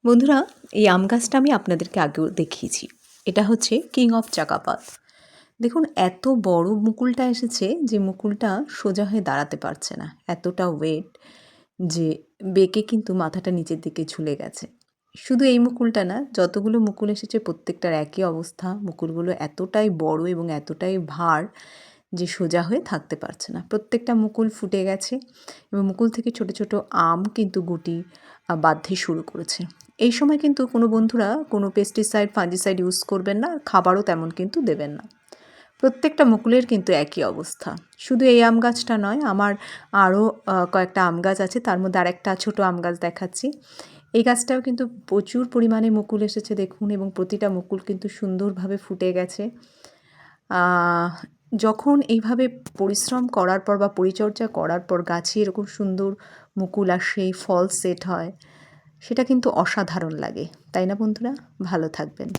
বন্ধুরা, এই আম গাছটা আমি আপনাদেরকে আগেও দেখিয়েছি। এটা হচ্ছে কিং অফ চাকাপাত। দেখুন এত বড় মুকুলটা এসেছে যে মুকুলটা সোজা হয়ে দাঁড়াতে পারছে না। এতটা ওয়েট যে বেঁকে কিন্তু মাথাটা নিচের দিকে ঝুলে গেছে। শুধু এই মুকুলটা না, যতগুলো মুকুল এসেছে প্রত্যেকটার একই অবস্থা। মুকুলগুলো এতটাই বড় এবং এতটাই ভার যে সোজা হয়ে থাকতে পারছে না। প্রত্যেকটা মুকুল ফুটে গেছে এবং মুকুল থেকে ছোট ছোট আম কিন্তু গুটি বাঁধতে শুরু করেছে। এই সময় কিন্তু কোনো বন্ধুরা কোনো পেস্টিসাইড, ফাঞ্জিসাইড ইউজ করবেন না, খাবারও তেমন কিন্তু দেবেন না। প্রত্যেকটা মুকুলের কিন্তু একই অবস্থা। শুধু এই আম গাছটা নয়, আমার আরও কয়েকটা আম গাছ আছে, তার মধ্যে আরেকটা ছোটো আম গাছ দেখাচ্ছি। এই গাছটাও কিন্তু প্রচুর পরিমাণে মুকুল এসেছে দেখুন, এবং প্রতিটা মুকুল কিন্তু সুন্দরভাবে ফুটে গেছে। যখন এইভাবে পরিশ্রম করার পর বা পরিচর্যা করার পর গাছে এরকম সুন্দর মুকুল আসে, ফল সেট হয়, সেটা কিন্তু অসাধারণ লাগে, তাই না বন্ধুরা? ভালো থাকবেন।